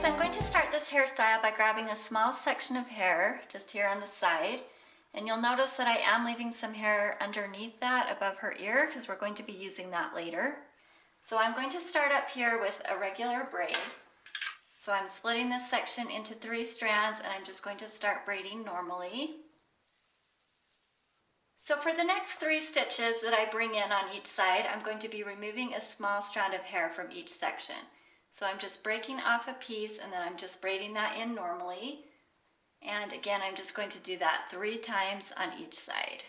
I'm going to start this hairstyle by grabbing a small section of hair just here on the side, and you'll notice that I am leaving some hair underneath that above her ear because we're going to be using that later. So I'm going to start up here with a regular braid. So I'm splitting this section into 3 strands and I'm just going to start braiding normally. So for the next 3 stitches that I bring in on each side, I'm going to be removing a small strand of hair from each section. So I'm just breaking off a piece and then I'm just braiding that in normally. And again, I'm just going to do that 3 times on each side.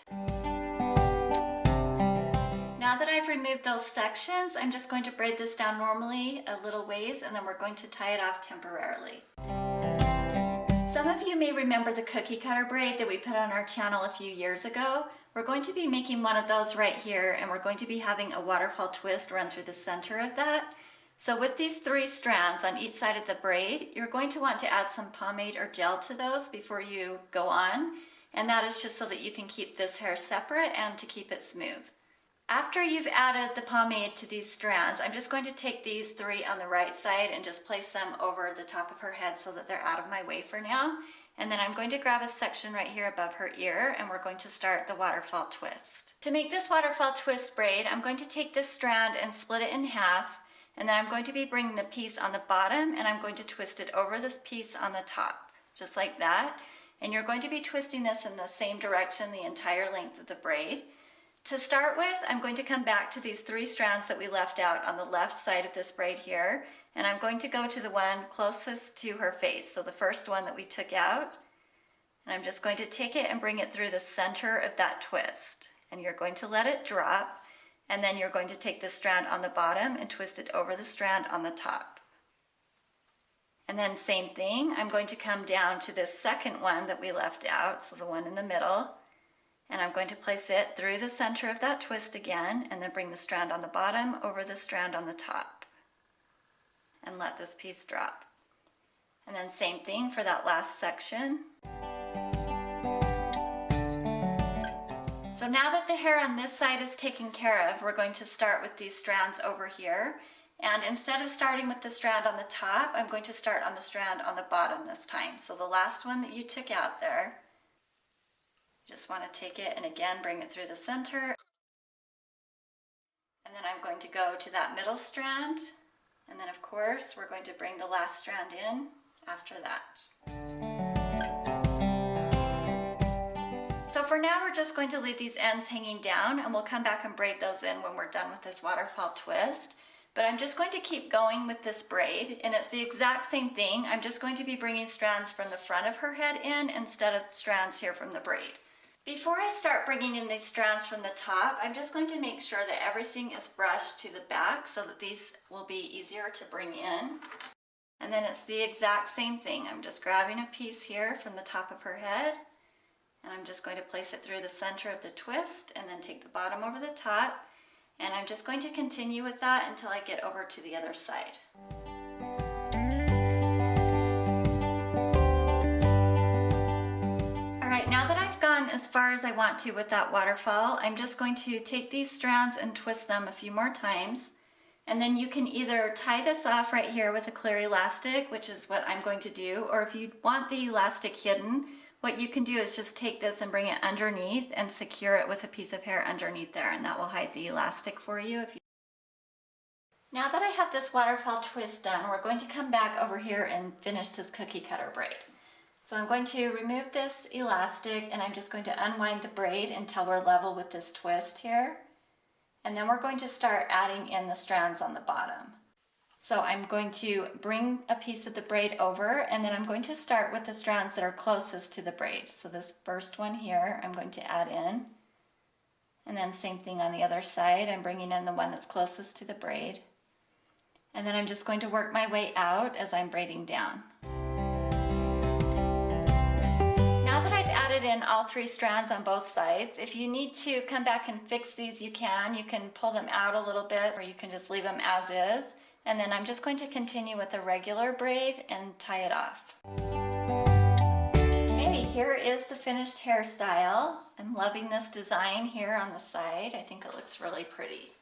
Now that I've removed those sections, I'm just going to braid this down normally a little ways and then we're going to tie it off temporarily. Some of you may remember the cookie cutter braid that we put on our channel a few years ago. We're going to be making one of those right here and we're going to be having a waterfall twist run through the center of that. So with these 3 strands on each side of the braid, you're going to want to add some pomade or gel to those before you go on. And that is just so that you can keep this hair separate and to keep it smooth. After you've added the pomade to these strands, I'm just going to take these 3 on the right side and just place them over the top of her head so that they're out of my way for now. And then I'm going to grab a section right here above her ear and we're going to start the waterfall twist. To make this waterfall twist braid, I'm going to take this strand and split it in half. And then I'm going to be bringing the piece on the bottom and I'm going to twist it over this piece on the top, just like that. And you're going to be twisting this in the same direction the entire length of the braid. To start with, I'm going to come back to these 3 strands that we left out on the left side of this braid here. And I'm going to go to the one closest to her face. So the first one that we took out. And I'm just going to take it and bring it through the center of that twist. And you're going to let it drop. And then you're going to take the strand on the bottom and twist it over the strand on the top. And then same thing, I'm going to come down to this second one that we left out, so the one in the middle. And I'm going to place it through the center of that twist again, and then bring the strand on the bottom over the strand on the top. And let this piece drop. And then same thing for that last section. So now that the hair on this side is taken care of, we're going to start with these strands over here. And instead of starting with the strand on the top, I'm going to start on the strand on the bottom this time. So the last one that you took out there, you just want to take it and again bring it through the center. And then I'm going to go to that middle strand. And then of course, we're going to bring the last strand in after that. So for now, we're just going to leave these ends hanging down and we'll come back and braid those in when we're done with this waterfall twist. But I'm just going to keep going with this braid and it's the exact same thing. I'm just going to be bringing strands from the front of her head in instead of strands here from the braid. Before I start bringing in these strands from the top, I'm just going to make sure that everything is brushed to the back so that these will be easier to bring in. And then it's the exact same thing. I'm just grabbing a piece here from the top of her head. And I'm just going to place it through the center of the twist and then take the bottom over the top. And I'm just going to continue with that until I get over to the other side. All right, now that I've gone as far as I want to with that waterfall, I'm just going to take these strands and twist them a few more times. And then you can either tie this off right here with a clear elastic, which is what I'm going to do, or if you want the elastic hidden, what you can do is just take this and bring it underneath and secure it with a piece of hair underneath there, and that will hide the elastic for you. Now that I have this waterfall twist done, we're going to come back over here and finish this cookie cutter braid. So I'm going to remove this elastic and I'm just going to unwind the braid until we're level with this twist here. And then we're going to start adding in the strands on the bottom. So I'm going to bring a piece of the braid over and then I'm going to start with the strands that are closest to the braid. So this first one here, I'm going to add in. And then same thing on the other side, I'm bringing in the one that's closest to the braid. And then I'm just going to work my way out as I'm braiding down. Now that I've added in all 3 strands on both sides, if you need to come back and fix these, you can. You can pull them out a little bit or you can just leave them as is. And then I'm just going to continue with a regular braid and tie it off. Okay, here is the finished hairstyle. I'm loving this design here on the side. I think it looks really pretty.